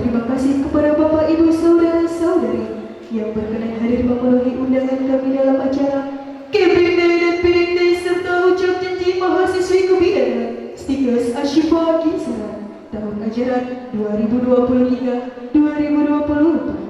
terima kasih kepada Bapak Ibu Saudara-saudari yang berkenan hadir memenuhi undangan kami dalam acara Kebindai dan Pirindai serta ucap janji mahasiswi kebidanan Stikers Ashifa Ginsara tahun ajaran 2023-2024.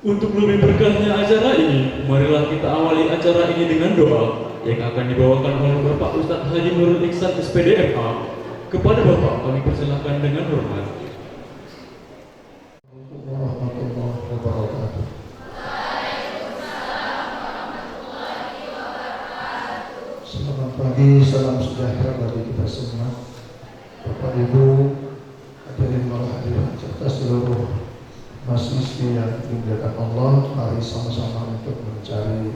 Untuk lebih berkahnya acara ini, marilah kita awali acara ini dengan doa yang akan dibawakan oleh Bapak Ustadz Haji Nurul Ihsan SPDMA. Kepada Bapak kami persilahkan dengan hormat. Selamat pagi, salam sejahtera bagi kita semua. Bapak Ibu, hadirin hadirat serta seluruh mahasiswa yang dimuliakan Allah, mari sama-sama untuk mencari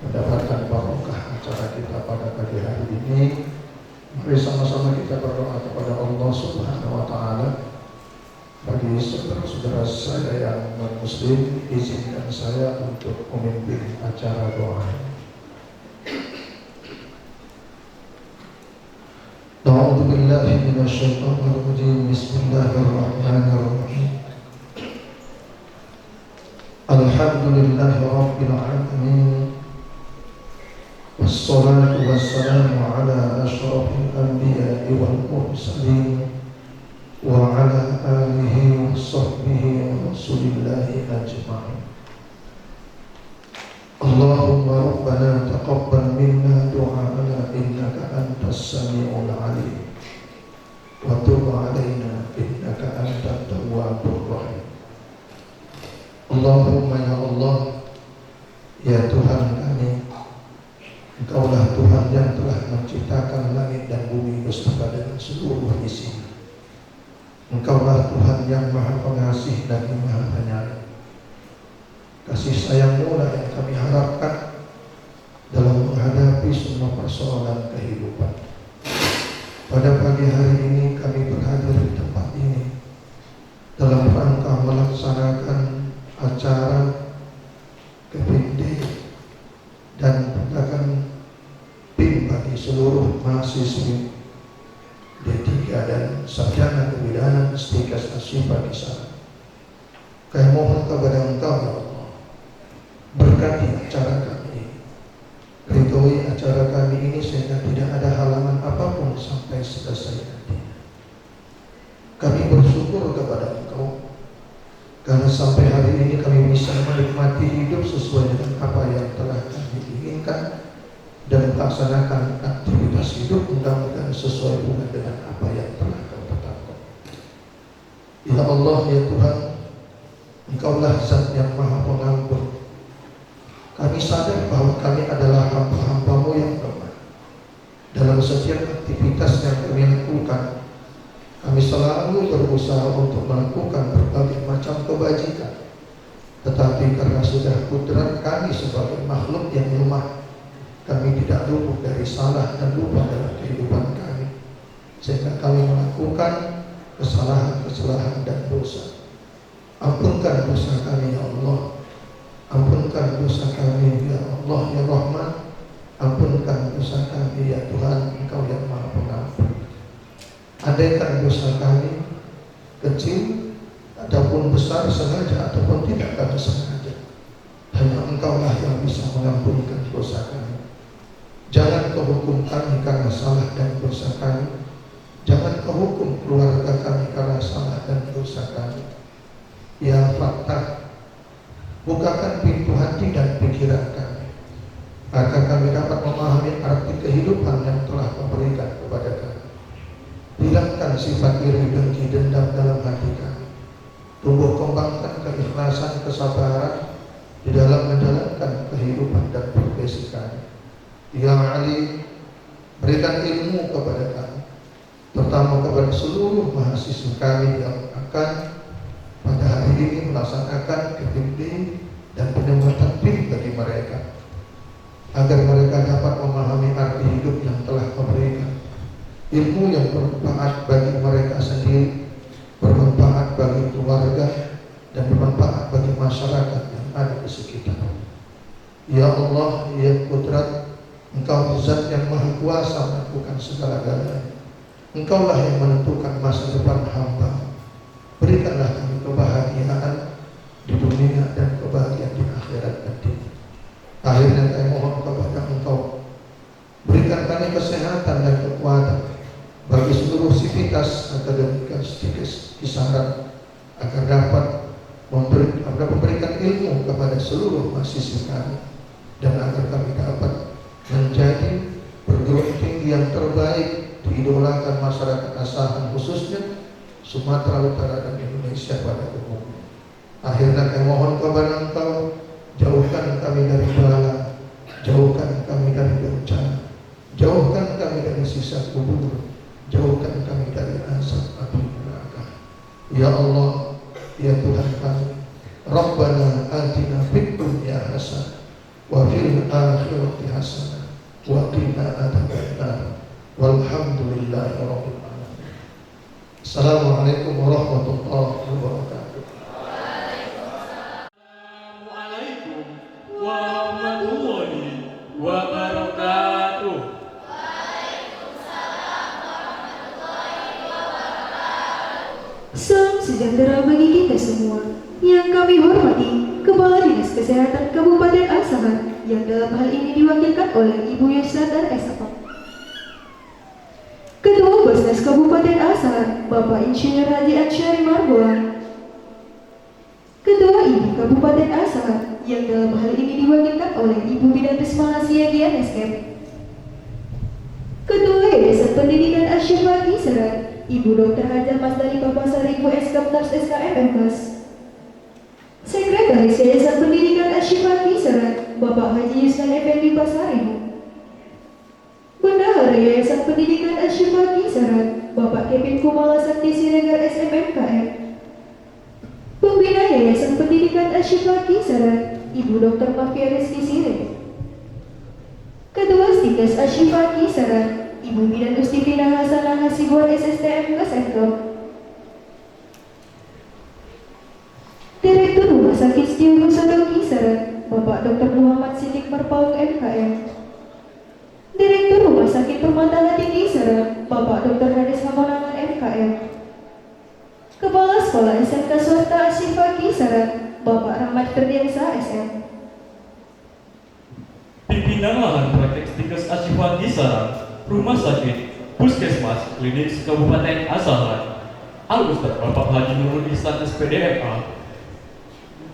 mendapatkan barokah acara kita pada pagi hari ini. Mari sama-sama kita berdoa kepada Allah Subhanahu wa Ta'ala Bagi saudara-saudara saya yang non-muslim, izinkan saya untuk memimpin acara doa. A'udzu billahi minasyaitonir rajim. Bismillahirrahmanirrahim. Alhamdulillahi rabbil alamin. Wassalatu wassalamu ala asyrafil anbiya'i wal mursalin wa ala alihi wa sahbihi wa rasulillahi ajma'in. Allahumma rabbana taqabbal minna du'a'ana innaka antas sami'ul 'alim wa tub 'alaina innaka antat tawwabur rahim. Allahumma ya Allah, ya Tuhan kami, Engkaulah Tuhan yang telah menciptakan langit dan bumi beserta dengan seluruh isinya. Engkaulah Tuhan yang Maha Pengasih dan Maha Penyayang. Kasih sayang-Mu lah yang kami harapkan dalam menghadapi semua persoalan kehidupan. Pada pagi hari ini kami berhadir di tempat ini dalam rangka melaksanakan acara KPD dan pedagang PIM bagi seluruh mahasiswi D3 dan sarjana kebidanan Stikes Asyifa di sana. Kami mohon kepada Engkau ya Allah, berkati acara kami ini, ridhoi acara kami ini sehingga tidak ada halangan apapun sampai selesai nanti. Kami bersyukur kepada Engkau karena sampai hari ini kami bisa menikmati hidup sesuai dengan apa yang telah kami inginkan dan melaksanakan aktivitas hidup mudah-mudahan sesuai dengan apa yang telah Kau tetapkan. Ya Allah, ya Tuhan, Engkaulah Zat yang Maha Pengampun. Kami sadar bahwa kami adalah hamba-hamba-Mu yang lemah. Dalam setiap aktivitas yang kami lakukan, kami selalu berusaha untuk melakukan berbagai macam kebajikan. Tetapi karena sudah kudrat kami sebagai makhluk yang lemah, kami tidak luput dari salah dan lupa dalam kehidupan kami, sehingga kami melakukan kesalahan-kesalahan dan dosa. Ampunkan dosa kami ya Allah, ampunkan dosa kami ya Allah ya Rahman, ampunkan dosa kami ya Tuhan, Engkau yang Maha Pengampun. Andaikan dosa kami kecil ataupun besar, sengaja ataupun tidak kami sengaja, hanya Engkaulah yang bisa mengampunkan dosa kami. Jangan Kau hukum kami karena salah dan dosa kami. Jangan Kau hukum keluarga kami karena salah dan dosa kami. Ya Fattah, bukakan pintu hati dan pikiran kami, agar kami dapat memahami arti kehidupan yang telah Kau berikan kepada kami. Hilangkan sifat iri, dengki, dendam dalam hati kami. Tumbuh kembangkan keikhlasan, kesabaran di dalam menjalankan kehidupan dan profesi kami. Ya Ali, berikan ilmu kepada kami, terutama kepada seluruh mahasiswa kami yang akan pada hari ini melaksanakan KPD dan penyematan PIM bagi mereka, agar mereka dapat memahami arti hidup yang telah Kau berikan. Ilmu yang bermanfaat bagi mereka sendiri, bermanfaat bagi keluarga, dan bermanfaat bagi masyarakat yang ada di sekitar. Ya Allah, ya Qudrat, Engkau Zat yang Maha Kuasa melakukan segala-galanya. Engkaulah yang menentukan masa depan hamba. Berikanlah kami kebahagiaan di dunia dan kebahagiaan di akhirat nanti. Akhirnya kami mohon kepada Engkau, berikan kami kesehatan dan kekuatan bagi seluruh sivitas akademika Stikes Kisaran, agar dapat memberikan ilmu kepada seluruh mahasiswa kami, dan agar kami dapat menjadi perguruan tinggi yang terbaik diidolakan masyarakat Asahan, khususnya Sumatera Utara dan Indonesia pada umumnya. Akhirnya kami mohon kepada Engkau, jauhkan kami dari bala, jauhkan kami dari bencana, jauhkan kami dari siksa kubur, jauhkan kami dari azab api neraka. Ya Allah, ya Tuhan kami, Rabbana atina fid dunya hasanah wa fil akhirati hasanah wa qina adzabannar. Walhamdulillahirabbil alamin. Assalamualaikum warahmatullahi wabarakatuh. Assalamualaikum warahmatullahi wabarakatuh. Salam sejahtera bagi kita semua. Yang kami hormati Kepala Dinas Kesehatan Kabupaten Asahan, yang dalam hal ini diwakilkan oleh Ibu Yusnadar S.A. Ketua Basnas Kabupaten Asahan, Bapak Insinyur Haji Ansyari Margolan. Ketua IDI Kabupaten Asahan, yang dalam hal ini diwakilkan oleh Ibu Bidan Desmala Siagian SM. Ketua Yayasan Pendidikan Asy-Syifa Kisaran, Ibu Dr. Haja Masdali Papasari Ibu SK Mtars SKM Mas. Sekretaris Yayasan Pendidikan Asy-Syifa Kisaran, Bapak Haji Yusnan Effendi Pasaribu. Bendahara Yayasan Pendidikan Asy-Syifa Kisaran, Bapak Kevin Kumala Sakti Siregar SMMKM. Pembina Yayasan Pendidikan Asy-Syifa Kisaran, Ibu Dr. Mafia Rizky Siregar. Ketua Stikes Asy-Syifa Kisaran, Ibu Bidan Ustifina Hasanah Hasibuan SSTM Kesenkom. Direktur Rumah Sakit Setiau Husada Kisaran, Bapak Dr. Muhammad Siddiq Marpaung MKM. Direktur Rumah Sakit Permata Hati Kisaran, Bapak Dr. Haris Hamonangan MKM. Kepala Sekolah SMK Swasta Asy-Syifa Kisaran, Bapak Rahmat Ferdiansa SM. Pimpinan lahan praktek Stikes Asy-Syifa Kisaran, Rumah Sakit, Puskesmas, Klinik Kabupaten Asahan, Al-Ustaz Bapak Haji Nurul Ihsan SPDMA,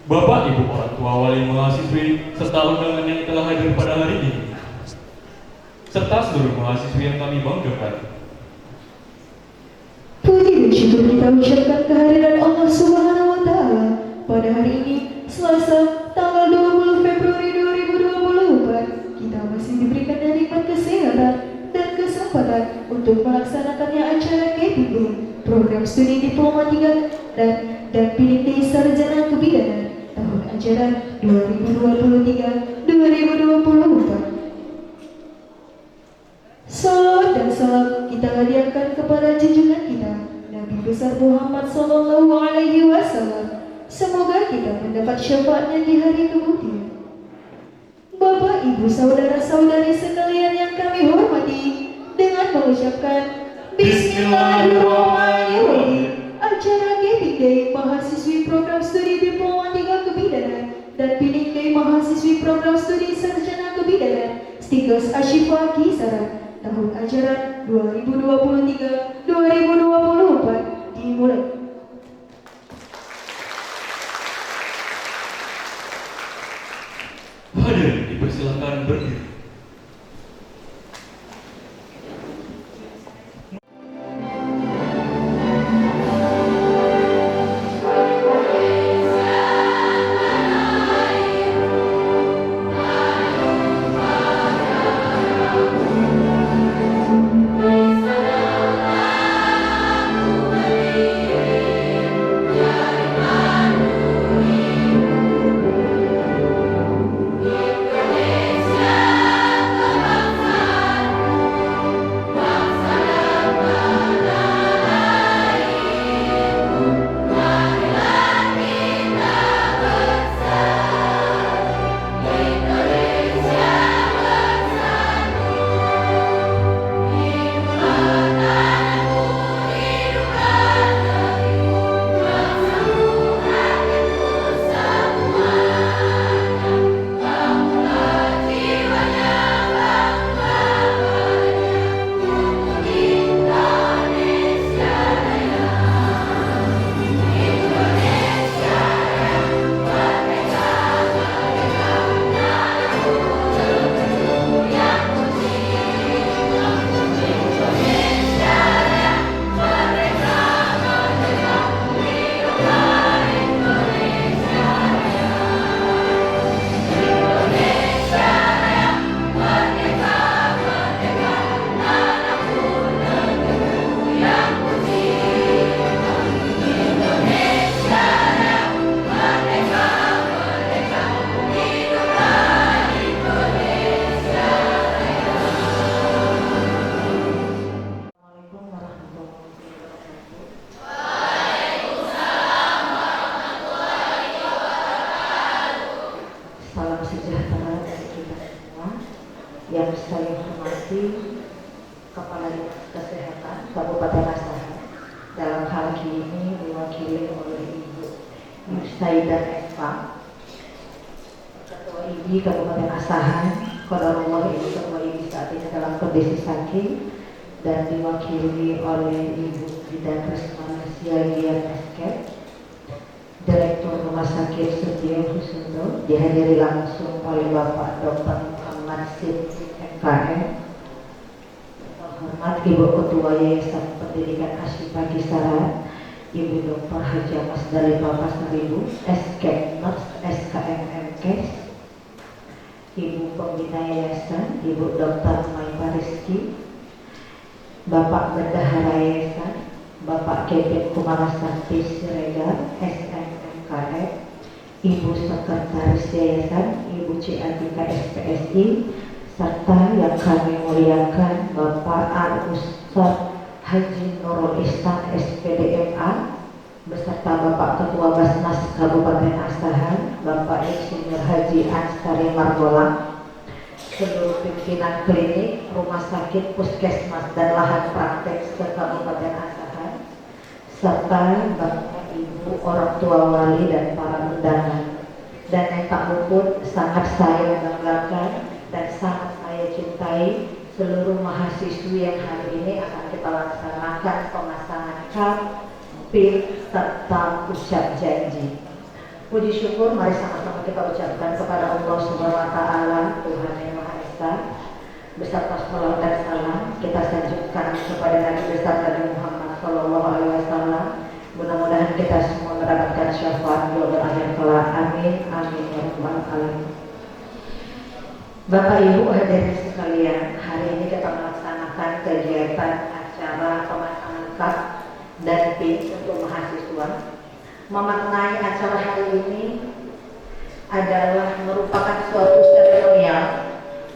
Bapak Ibu orang tua wali mahasiswi serta undangan yang telah hadir pada hari ini, serta seluruh mahasiswi yang kami banggakan. Puji dan syukur kita ucapkan kehadiran Allah Subhanahu wa Ta'ala pada hari ini, Selasa, tanggal 20 Februari 2024. Kita masih diberikan nikmat kesehatan dan kesempatan untuk melaksanakannya acara KPB, Program Studi Diploma 3 dan Pilih Sarjana Kebidanan tahun ajaran 2023-2024. Salawat dan salam kita hadiahkan kepada junjungan kita Nabi besar Muhammad Sallallahu Alaihi Wasallam. Semoga kita mendapat syafaatnya di hari kemudian. Bapak, Ibu, saudara-saudari sekalian yang kami hormati, dengan mengucapkan Bismillahirrahmanirrahim, acara Giving Day mahasiswi program studi Diploma 3 Kebidanan dan Pilih Day mahasiswi program studi Sarjana Kebidanan Stikes Asy-Syifa Kisaran tahun ajaran 2023-2024 dimulai. Hadirin dipersilakan berdiri. Indonesia Yang saya hormati Kepala Dinas Kesehatan Kabupaten Asahan, dalam hal ini diwakili oleh Ibu Saidah Eva, Ketua IDI Kabupaten Asahan. Qadarullah ini Ketua IDI saat ini dalam kondisi sakit, dan diwakili oleh Ibu Bidan Rismana Siagian Esket, Direktur Rumah Sakit Setia Husundo, dihadiri langsung oleh Bapak Dr. Muhammad Siddiq MKM, Hormat Ibu Ketua Yayasan Pendidikan Asyifa Kisaran, Ibu Dr. Haja Mas Dalipah Pasaribu, SKMers, SKMMKes, Ibu Pembina Yayasan, Ibu Dr. Maipa Rizky, Bapak Bendahara Yayasan, Bapak Kevin Kumarasakti Siregar, SMMKF, Ibu Sekretaris Yayasan, Ibu Ciatika SPSI, serta yang kami muliakan Bapak Al-Ustaz Haji Nurul Ihsan SPDMA, beserta Bapak Ketua Basnas Kabupaten Asahan, Bapak Insinyur Haji Anstari Margola, seluruh pimpinan klinik, rumah sakit, puskesmas, dan lahan praktek se-Kabupaten Asahan, serta Bapak Ibu, orang tua wali, dan para undangan. Dan yang tak luput, sangat saya banggakan dan sangat saya cintai seluruh mahasiswi yang hari ini akan kita laksanakan pemasangan cap, pin, serta ucap janji. Puji syukur mari sama-sama kita ucapkan kepada Allah Subhanahu wa Ta'ala, Tuhan yang Maha Esa, beserta salawat dan salam kita sanjungkan kepada Nabi besar Nabi Muhammad Sallallahu Alaihi Wasallam. Mudah-mudahan kita semua mendapatkan syafaat doa berakhir kelak. Amin, amin ya rabbal alamin. Bapak Ibu hadirin sekalian, hari ini kita melaksanakan kegiatan acara pemasangan kad dan pin untuk mahasiswa. Memaknai acara hari ini adalah merupakan suatu seremonial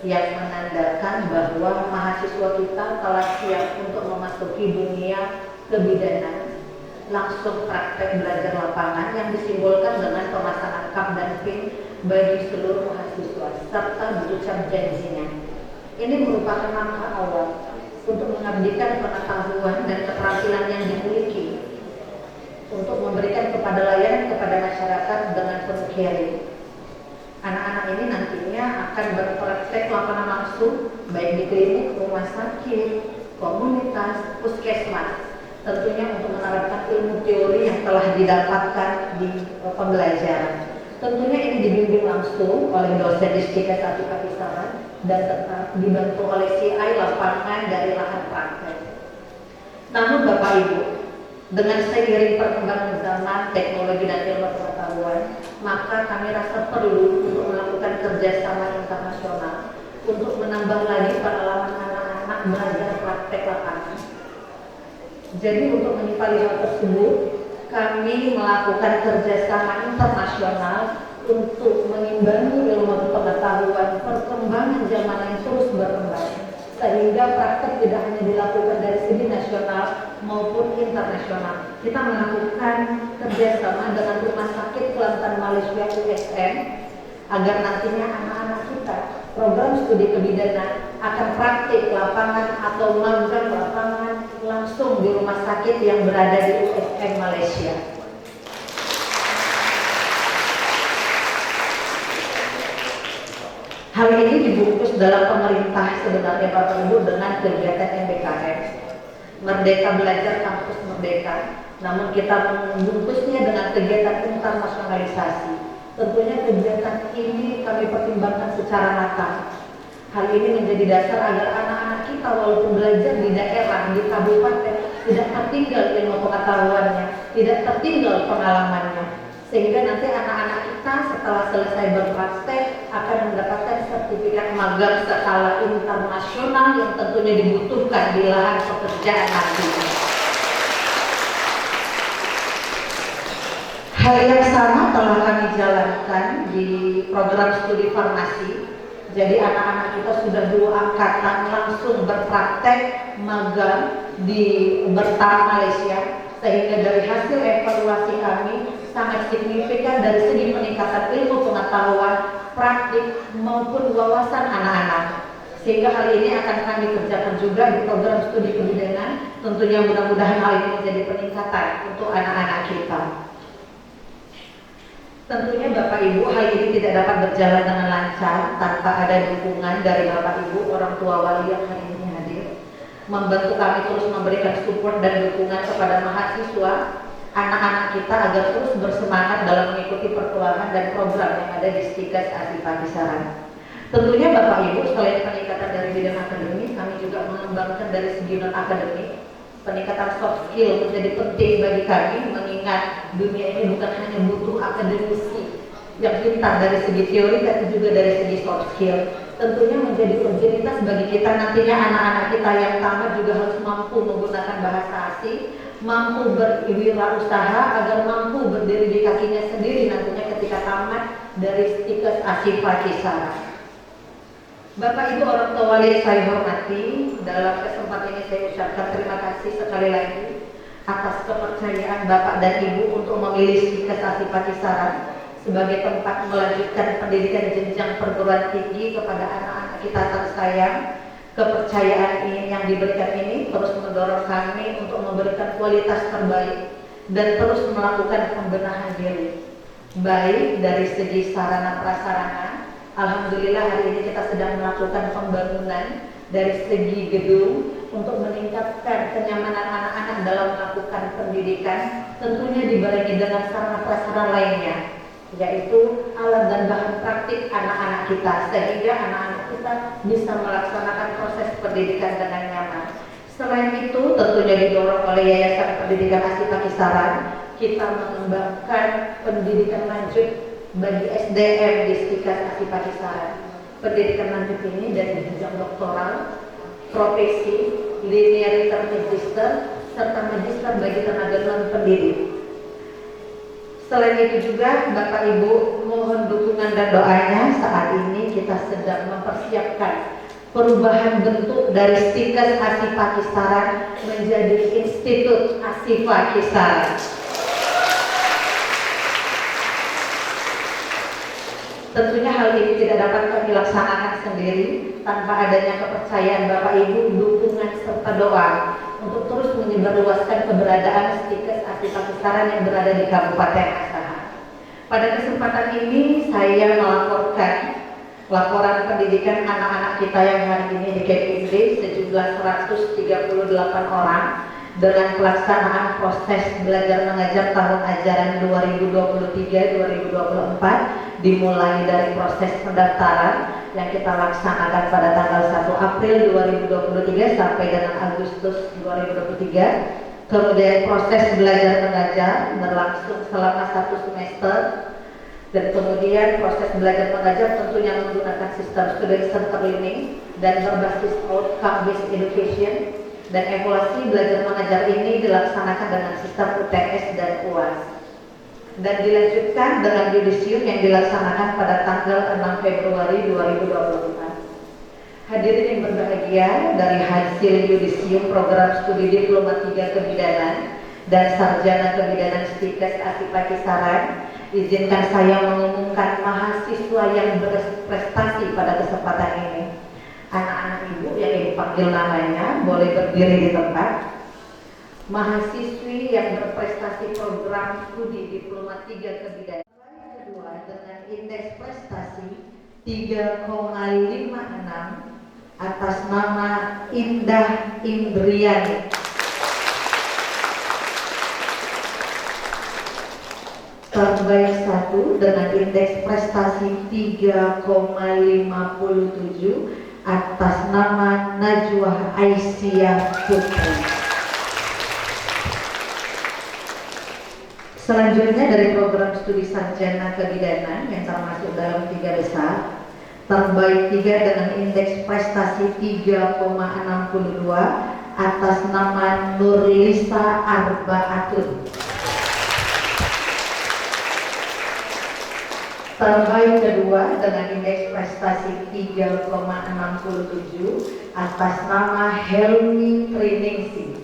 yang menandakan bahwa mahasiswa kita telah siap untuk memasuki dunia kebidanan, langsung praktek belajar lapangan yang disimbolkan dengan pemasangan kad dan pin bagi seluruh mahasiswa serta berucap janjinya. Ini merupakan langkah awal untuk mengabdikan pengetahuan dan keterampilan yang dimiliki untuk memberikan kepada layanan kepada masyarakat dengan penuh caring. Anak-anak ini nantinya akan berpraktek lapangan langsung baik di klinik, rumah sakit, komunitas, puskesmas, tentunya untuk menerapkan ilmu teori yang telah didapatkan di pembelajaran. Tentunya ini dibimbing langsung oleh dosen Distika 1 Kisaran dan tetap dibantu oleh CI lapangan dari lahan praktek. Namun Bapak Ibu, dengan seiring perkembangan zaman, teknologi dan ilmu pengetahuan, maka kami rasa perlu untuk melakukan kerjasama internasional untuk menambah lagi pengalaman anak-anak belajar praktek lapangan. Jadi untuk menimpali hal tersebut, kami melakukan kerjasama internasional untuk mengimbangi ilmu pengetahuan perkembangan zaman yang terus berkembang, sehingga praktek tidak hanya dilakukan dari segi nasional maupun internasional. Kita melakukan kerjasama dengan Rumah Sakit Kelantan Malaysia USM agar nantinya anak-anak kita program studi kebidanan akan praktik lapangan atau magang lapangan langsung di rumah sakit yang berada di USM Malaysia. Hal ini dibungkus dalam pemerintah sebenarnya Bapak Ibu dengan kegiatan MBKS, Merdeka Belajar Kampus Merdeka, namun kita membungkusnya dengan kegiatan internasionalisasi. Tentunya kegiatan ini kami pertimbangkan secara matang. Hal ini menjadi dasar agar anak-anak kita walaupun belajar di daerah, di kabupaten, tidak tertinggal ilmu pengetahuannya, tidak tertinggal pengalamannya. Sehingga nanti anak-anak kita setelah selesai berpraktek akan mendapatkan sertifikat magang skala internasional yang tentunya dibutuhkan di lahan pekerjaan nantinya. Hal yang sama telah kami jalankan di program studi farmasi. Jadi anak-anak kita sudah 2 angkatan langsung berpraktek magang di Bertam Malaysia, sehingga dari hasil evaluasi kami sangat signifikan dari segi peningkatan ilmu pengetahuan, praktik maupun wawasan anak-anak. Sehingga hal ini akan kami kerjakan juga di program studi kebidanan. Tentunya mudah-mudahan hal ini menjadi peningkatan untuk anak-anak kita. Tentunya Bapak Ibu, hal ini tidak dapat berjalan dengan lancar tanpa ada dukungan dari Bapak Ibu, orang tua wali yang hari ini hadir, membantu kami terus memberikan support dan dukungan kepada mahasiswa, anak-anak kita agar terus bersemangat dalam mengikuti pertualangan dan program yang ada di Stikas Asifah Kisaran. Tentunya Bapak Ibu, selain peningkatan dari bidang akademik, kami juga mengembangkan dari segi non-akademik. Peningkatan soft skill menjadi penting bagi kami, mengingat dunia ini bukan hanya butuh akademisi yang pintar dari segi teori, tapi juga dari segi soft skill. Tentunya menjadi urgenitas bagi kita nantinya anak-anak kita yang tamat juga harus mampu menggunakan bahasa asing, mampu berwirausaha agar mampu berdiri di kakinya sendiri nantinya ketika tamat dari Stikas Asifah Kisaran. Bapak Ibu orang tua wali saya hormati, dalam kesempatan ini saya ucapkan terima kasih sekali lagi atas kepercayaan Bapak dan Ibu untuk memilih Stikas Asifah Kisaran sebagai tempat melanjutkan pendidikan jenjang perguruan tinggi kepada anak-anak kita tersayang. Kepercayaan ini yang diberikan ini terus mendorong kami untuk memberikan kualitas terbaik dan terus melakukan pembenahan diri, baik dari segi sarana prasarana. Alhamdulillah hari ini kita sedang melakukan pembangunan dari segi gedung untuk meningkatkan kenyamanan anak-anak dalam melakukan pendidikan, tentunya dibarengi dengan sarana prasarana lainnya, yaitu alat dan bahan praktik anak-anak kita, sehingga anak-anak kita bisa melaksanakan proses pendidikan dengan nyaman. Selain itu, tentunya didorong oleh Yayasan Pendidikan Asifah Kisaran, kita mengembangkan pendidikan lanjut bagi SDM di Stikas Asifah Kisaran. Pendidikan lanjut ini dari jenjang doktoral, profesi, linear magister, serta magister bagi tenaga non-pendidik. Selain itu juga Bapak Ibu mohon dukungan dan doanya. Saat ini kita sedang mempersiapkan perubahan bentuk dari Stikas Asifah Kisaran menjadi Institut Asifah Kisaran. Tentunya hal ini tidak dapat kami laksanakan sendiri tanpa adanya kepercayaan Bapak Ibu, dukungan serta doa untuk terus menyebarluaskan keberadaan Stikas Asifah Kisaran yang berada di Kabupaten Asahan. Pada kesempatan ini saya melaporkan laporan pendidikan anak-anak kita yang hari ini di KPD sejumlah 138 orang dengan pelaksanaan proses belajar mengajar tahun ajaran 2023-2024 dimulai dari proses pendaftaran yang kita laksanakan pada tanggal 1 April 2023 sampai dengan Agustus 2023. Kemudian proses belajar mengajar berlangsung selama 1 semester, dan kemudian proses belajar mengajar tentunya menggunakan sistem student center learning dan berbasis outcome based education. Dan evaluasi belajar mengajar ini dilaksanakan dengan sistem UTS dan UAS dan dilanjutkan dengan yudisium yang dilaksanakan pada tanggal 6 Februari 2024. Hadirin yang berbahagia, dari hasil yudisium program studi diploma 3 kebidanan dan sarjana kebidanan Stikas Asifah Kisaran, izinkan saya mengumumkan mahasiswa yang berprestasi pada kesempatan ini. Anak-anak ibu yang ibu panggil namanya boleh berdiri di tempat. Mahasiswi yang berprestasi program studi diploma 3 kebidanan kedua dengan indeks prestasi 3,56 atas nama Indah Indriani. Terbaik 1 dengan indeks prestasi 3,57 atas nama Najwa Aisyah Putri. Selanjutnya dari program studi sarjana kebidanan yang termasuk dalam 3 besar, terbaik 3 dengan indeks prestasi 3,62 atas nama Nurlisa Arbaatul. Terbaik kedua dengan indeks prestasi 3,67 atas nama Helmi Triningsih.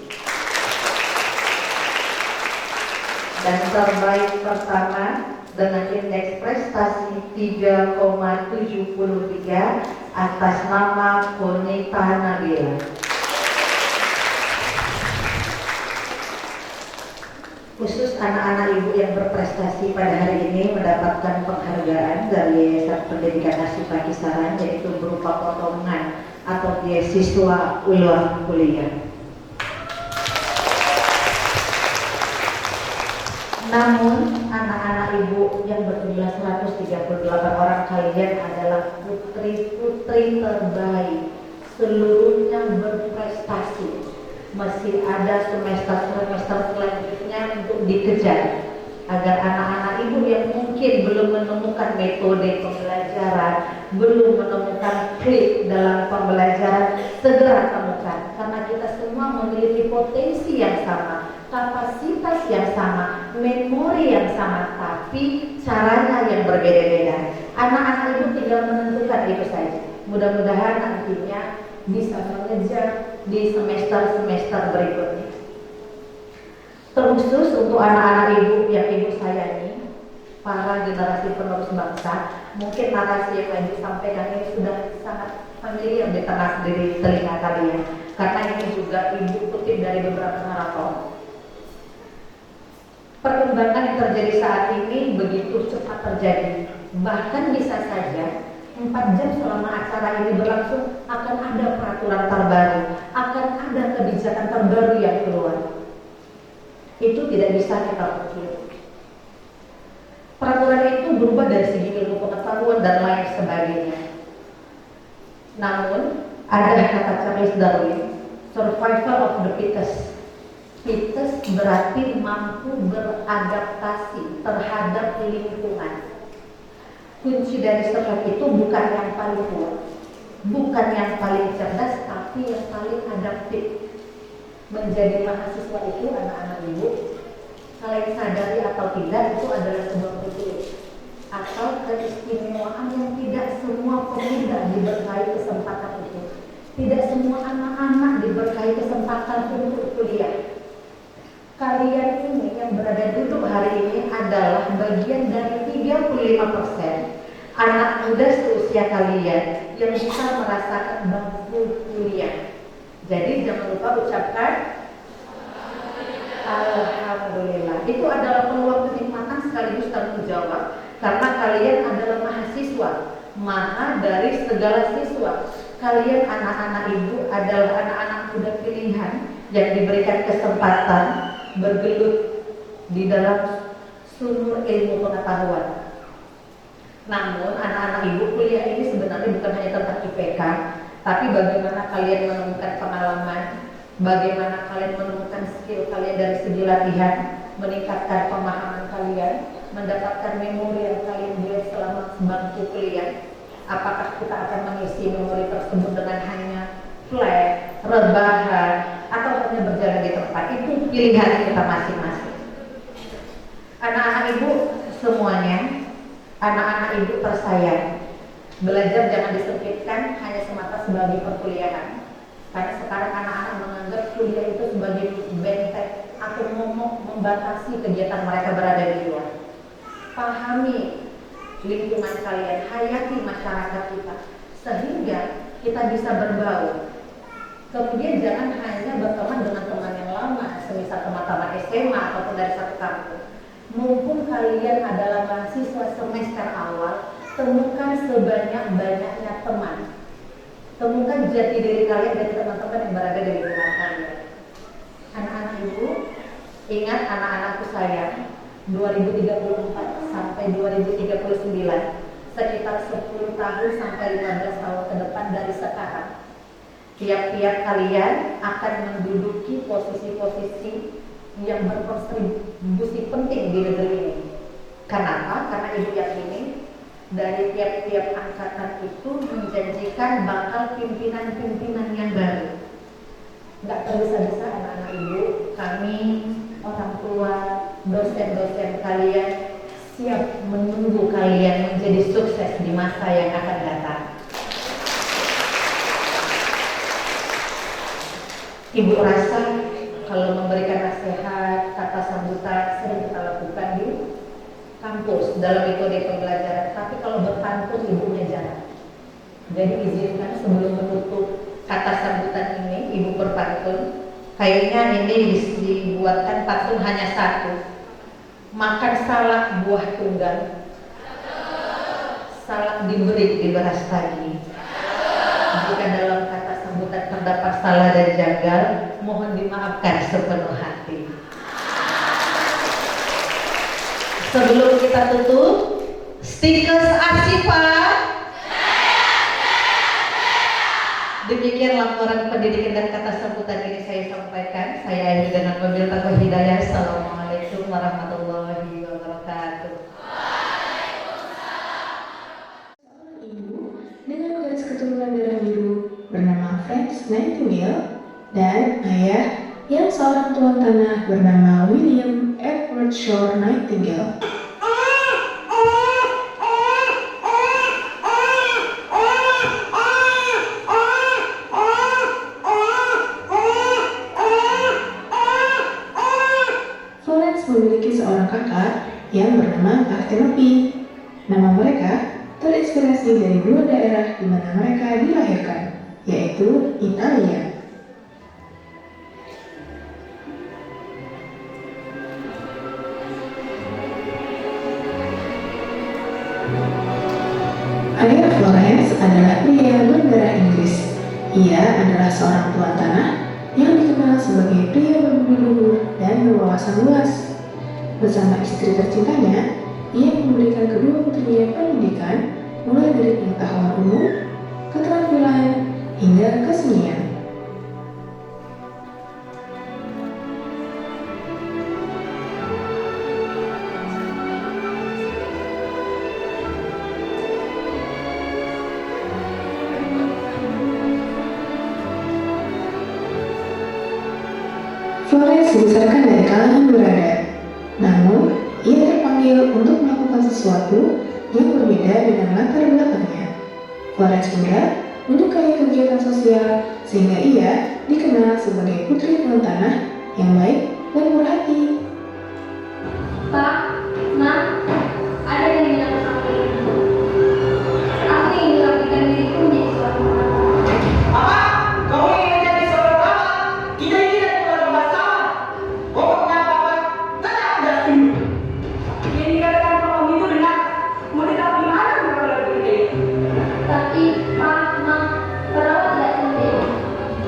Dan terbaik pertama dengan indeks prestasi 3,73 atas nama Konita Nabila. Khusus anak-anak ibu yang berprestasi pada hari ini mendapatkan penghargaan dari Yayasan Pendidikan Asyifa Kisaran, yaitu berupa potongan atau beasiswa ulang kuliah. Namun anak-anak ibu yang berjumlah 138 orang kalian adalah putri-putri terbaik, seluruhnya berprestasi. Masih ada semester-semester selanjutnya untuk dikejar agar anak-anak ibu yang mungkin belum menemukan metode pembelajaran, belum menemukan trik dalam pembelajaran, segera temukan, karena kita semua memiliki potensi yang sama, kapasitas yang sama, memori yang sama, tapi caranya yang berbeda-beda. Anak-anak ibu tinggal menentukan itu saja. Mudah-mudahan nantinya bisa mengejar di semester-semester berikutnya. Terkhusus untuk anak-anak ibu yang ibu sayangi, para generasi penerus bangsa, mungkin narasi yang ibu sampaikan ini sudah sangat familiar di tengah diri telinga kalian, karena ini juga ibu kutip dari beberapa narator. Perkembangan yang terjadi saat ini begitu cepat terjadi, bahkan bisa saja 4 jam selama acara ini berlangsung akan ada peraturan terbaru, akan ada kebijakan terbaru yang keluar. Itu tidak bisa kita pungkiri. Peraturan itu berubah dari segi ilmu pengetahuan dan lain sebagainya. Namun ada kata Charles Darwin, survival of the fittest. Fittest berarti mampu beradaptasi terhadap lingkungan. Kunci dari survive itu bukan yang paling kuat, bukan yang paling cerdas, tapi yang paling adaptif. Menjadi mahasiswa itu anak-anak ibu, kalian sadari atau tidak, itu adalah sebuah privilege atau keistimewaan yang tidak semua pemuda diberkahi kesempatan itu. Tidak semua anak-anak diberkahi kesempatan untuk kuliah. Kalian ini yang berada duduk hari ini adalah bagian dari 35% anak muda seusia kalian yang bisa merasakan bangku kuliah. Jadi jangan lupa ucapkan Alhamdulillah. Itu adalah peluang kenikmatan sekaligus tanggung jawab, karena kalian adalah mahasiswa, maha dari segala siswa. Kalian anak-anak ibu adalah anak-anak muda pilihan yang diberikan kesempatan bergelut di dalam sumur ilmu pengetahuan. Namun anak-anak ibu, kuliah ini sebenarnya bukan hanya tentang IPK, tapi bagaimana kalian menemukan pengalaman, bagaimana kalian menemukan skill kalian dari segi latihan, meningkatkan pemahaman kalian, mendapatkan memori yang kalian buat selama bangku kuliah. Apakah kita akan mengisi memori tersebut dengan hanya flash, rebahan, atau hanya berjalan di tempat? Itu pilihan kita masing-masing. Anak-anak ibu semuanya, anak-anak ibu tersayang, belajar jangan disempitkan hanya semata sebagai perkuliahan. Karena sekarang anak-anak menganggap kuliah itu sebagai benteng atau momok membatasi kegiatan mereka berada di luar. Pahami lingkungan kalian, hayati masyarakat kita, sehingga kita bisa berbaur. Kemudian jangan hanya berteman dengan teman yang lama, semisal teman-teman SMA ataupun dari satu kampus. Mumpung kalian adalah mahasiswa semester awal, temukan sebanyak-banyaknya teman. Temukan jati diri kalian dari teman-teman yang berada di lingkungan kalian. Anak-anak ibu, ingat anak-anakku sayang, 2034 sampai 2039, sekitar 10 tahun sampai 15 tahun ke depan dari sekarang, tiap-tiap kalian akan menduduki posisi-posisi yang berkontribusi penting di negeri ini. Kenapa? Karena ibu yakini dari tiap-tiap angkatan itu menjanjikan bakal pimpinan-pimpinan yang baru. Nggak tergesa-gesa anak-anak ibu, kami, orang tua, dosen-dosen kalian siap menunggu kalian menjadi sukses di masa yang akan datang. Ibu rasa kalau memberikan nasihat, kata sambutan sering kita lakukan di kampus dalam metode pembelajaran, tapi kalau berpantun ibunya jarang. Jadi izinkan sebelum menutup kata sambutan ini, Ibu berpantun. Kayaknya ini dibuatkan pantun hanya satu. Makan salak buah tunggal, salak diberi di beras pagi. Jika dalam kata sambutan terdapat salah dan janggal, mohon dimaafkan sepenuh hati. Sebelum kita tutup, stiker Asifa. Demikian laporan pendidikan dan kata sambutan ini saya sampaikan. Saya akhiri dengan wabillahi taufiq hidayah. Assalamualaikum warahmatullahi wabarakatuh. Ibu dengan garis keturunan darah biru bernama Florence Nightingale dan ayah yang seorang tuan tanah bernama William Edward Shore Nightingale. Florence memiliki seorang kakak yang bernama Parthenope. Nama mereka terinspirasi dari dua daerah di mana mereka dilahirkan, yaitu Italia. Ayah Florence adalah pria berdarah Inggris. Ia adalah seorang tuan tanah yang dikenal sebagai pria berbudi luhur dan berwawasan luas. Bersama istri tercintanya, ia memberikan kedua putrinya pendidikan mulai dari pengetahuan umum, keterampilan, hingga kesenian. Florence dibesarkan dari kalangan beradat, namun ia terpanggil untuk melakukan sesuatu yang berbeda dengan latar belakangnya. Florence muda menyukai kegiatan sosial sehingga ia dikenal sebagai putri tuan tanah yang baik dan berhati. Pak, Ma, ada yang bilang sama ibu. Aku ingin mengabdikan diriku menjadi seorang orang. Apa? Kau ingin menjadi seorang apa? Kita ini dari keluarga masalah. Pokoknya apa? Tetap tidak setuju. Yang dikatakan Om itu benar. Mau ditaruh di mana kalau begini? Tapi, Ma, perawat tidak sendiri.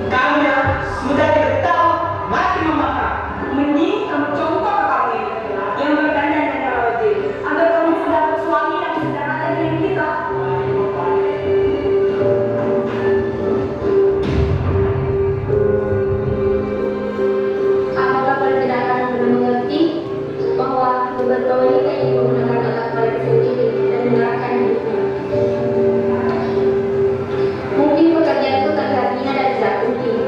Kamu ya sudah tidak tahu mati memakan. Mending kamu contoh ke kamu ini yang berdandan dan rawatih agar kamu mendapat suami yang sederhana dengan kita. Apakah kalian tidak akan mengerti bahwa beberapa wanita ini menggunakan otak mereka sendiri dan mengarahkan hidupnya? Mungkin pekerjaanku terlihat hina dan tidak penting,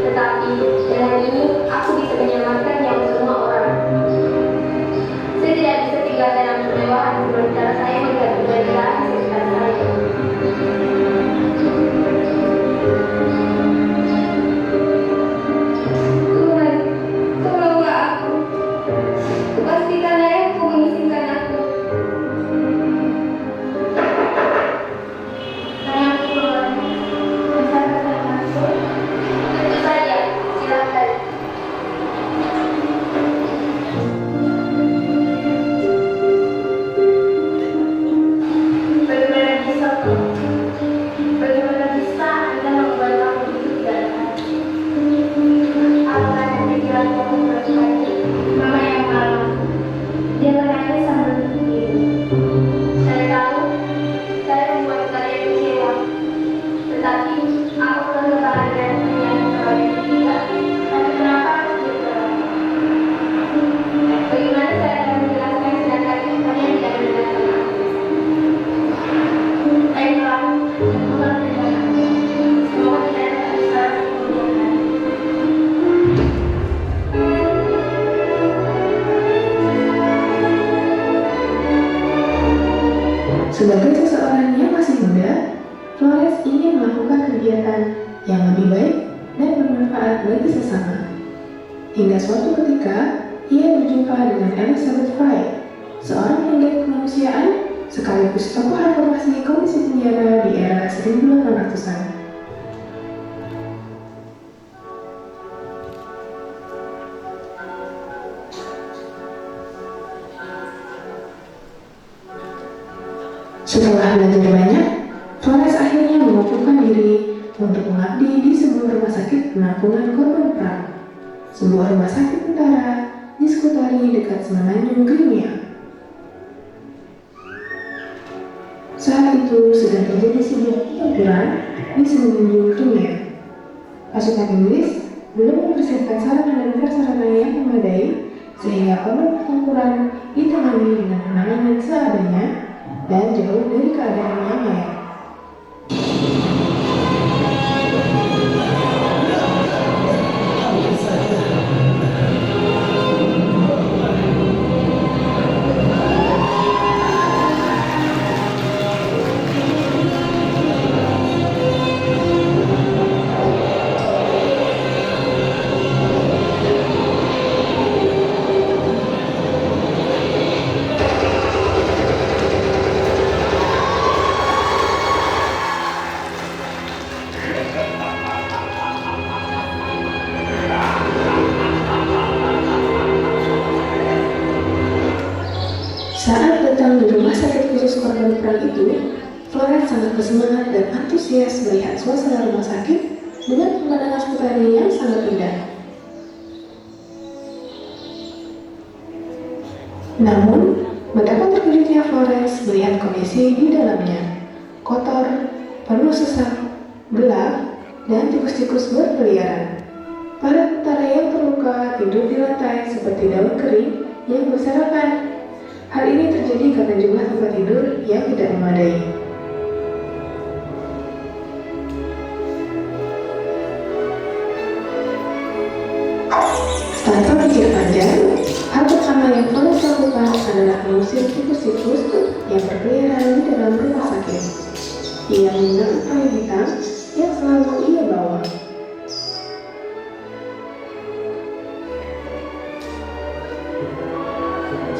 tetapi dengan ini aku bisa menyelamatkan nyawa semua orang. Saya tidak bisa tinggal dalam kemewahan sementara saya melihat penderitaan di sekitar saya. Tuhan, tolonglah aku. Pastikan ayahku mengizinkan aku. Ayahku keluar. Bisa saya masuk? Tentu saja, silakan. Bagaimana bisa, bagaimana bisa Anda membuat aku itu tidak hati? Apakah nanti kira kamu berhati? Mama yang malam. Dia menangis sambil berdiri. Saya tahu, saya membuat kalian kecewa. Tetapi aku telah kebahagiaan yang kalian tidak. Tapi kenapa harus bergerak? Bagaimana saya akan menjelaskan sedangkan kalian tidak mendengarkan aku? Baiklah, mohon terima kasih. Semoga tidak ada kesalahan di kemudian hari. Sebagai seseorang yang masih muda, Florence ingin melakukan kegiatan yang lebih baik dan bermanfaat bagi sesama. Hingga suatu ketika, ia berjumpa dengan Elizabeth Fry, seorang penggiat kemanusiaan sekaligus tokoh reformasi kondisi penjara di era 1800-an. Setelah belajar banyak, Flores akhirnya mengukuhkan diri untuk mengabdi di sebuah rumah sakit penampungan korban perang, sebuah rumah sakit tentara di Skutari dekat Semenanjung, Crimea. Saat itu sedang terjadi sebuah pertempuran di Semenanjung, Crimea. Pasukan Inggris belum mempersiapkan sarana dan prasarana yang memadai sehingga korban pertempuran ditangani dengan penanganan seadanya dan jauh dari keadaan yang layak. Saat datang di rumah sakit khusus korban perang itu, Flores sangat bersemangat dan antusias melihat suasana rumah sakit dengan pemandangan sekitarnya yang sangat indah. Namun, betapa terkejutnya Flores melihat kondisi di dalamnya, kotor, penuh sesak, gelap, dan tikus-tikus berkeliaran. Para tentara yang terluka tidur di lantai seperti daun kering yang berserakan. Hal ini terjadi karena jumlah tempat tidur yang tidak memadai. Tanpa pikir panjang, hal pertama yang Flores lakukan adalah mengusir tikus-tikus yang berkeliaran di dalam rumah sakit. Ia menggunakan payung hitam yang selalu ia bawa.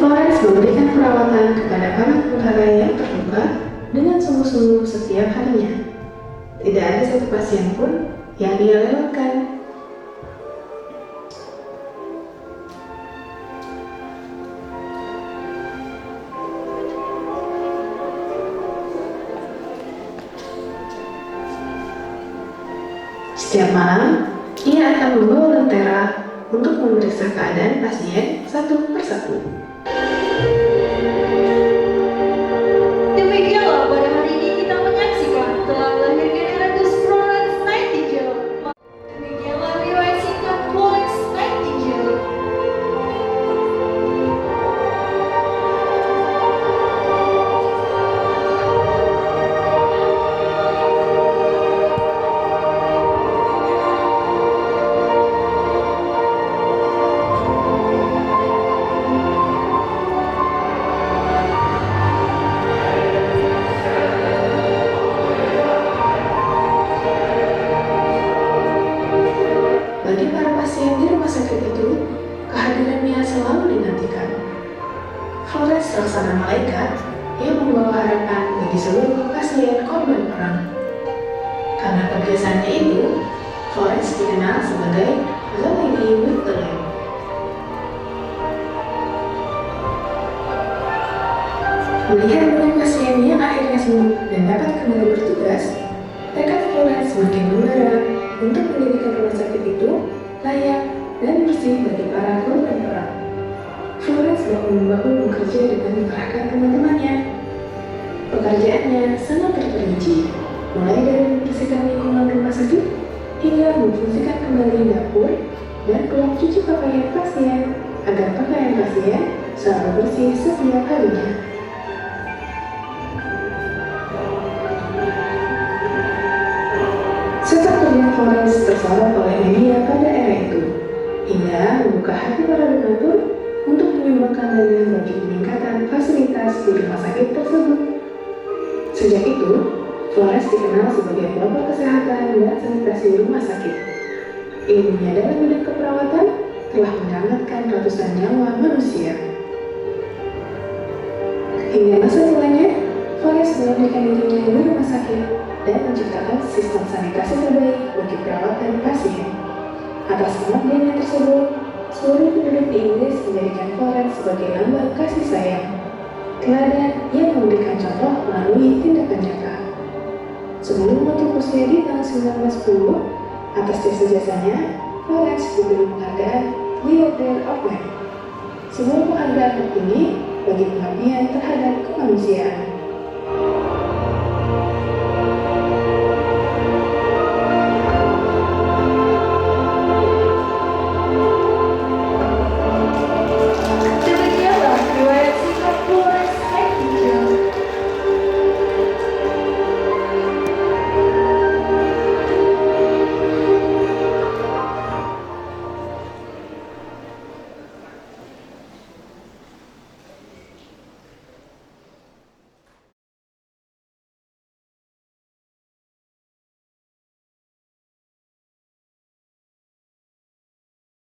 Flores memberikan perawatan kepada para tentara yang terluka dengan sungguh-sungguh setiap harinya. Tidak ada satu pasien pun yang dia lewatkan. Setiap malam, ia akan membawa lentera untuk memeriksa keadaan pasien satu persatu. Demikianlah pada hari ini kita menyaksikan telah lahirnya Ratus Florence Nightingale. Demikianlah riwayat singkat Florence Nightingale. Bagi para pasien di rumah sakit itu, kehadirannya selalu dinantikan. Flores laksana malaikat yang membawa harapan bagi seluruh kasihan korban perang. Karena kebiasaannya itu, Flores dikenal sebagai The Lady with the Lamp. Melihat banyak pasien yang akhirnya sembuh dan dapat kembali bertugas, tekad Flores semakin membara untuk mendirikan rumah sakit itu layak dan bersih bagi para korban perang. Flores bahu-membahu bekerja dengan mengerahkan teman-temannya. Pekerjaannya sangat terperinci, mulai dari membersihkan lingkungan rumah sakit hingga memfungsikan kembali dapur dan ruang cuci pakaian pasien agar pakaian pasien selalu bersih setiap harinya. Sepak terjang Flores tersorot oleh media pada era itu, hingga membuka hati para donatur untuk menyumbangkan dana bagi peningkatan fasilitas di rumah sakit tersebut. Sejak itu, Flores dikenal sebagai pelopor kesehatan dan sanitasi rumah sakit. Ilmunya dalam bidang keperawatan telah menyelamatkan ratusan nyawa manusia. Hingga masa tuanya, mengabdikan dirinya di rumah sakit dan menciptakan sistem sanitasi terbaik bagi perawat dan pasien. Atas pengabdiannya tersebut, seluruh penduduk di Inggris menjadikan Florence sebagai lambang kasih sayang. Teladan yang memberikan contoh melalui tindakan nyata. Sebelum menutup usia di tahun 1910, atas jasa-jasanya, Florence diberi penghargaan The Order of Merit, sebuah penghargaan tertinggi bagi pengabdian terhadap kemanusiaan.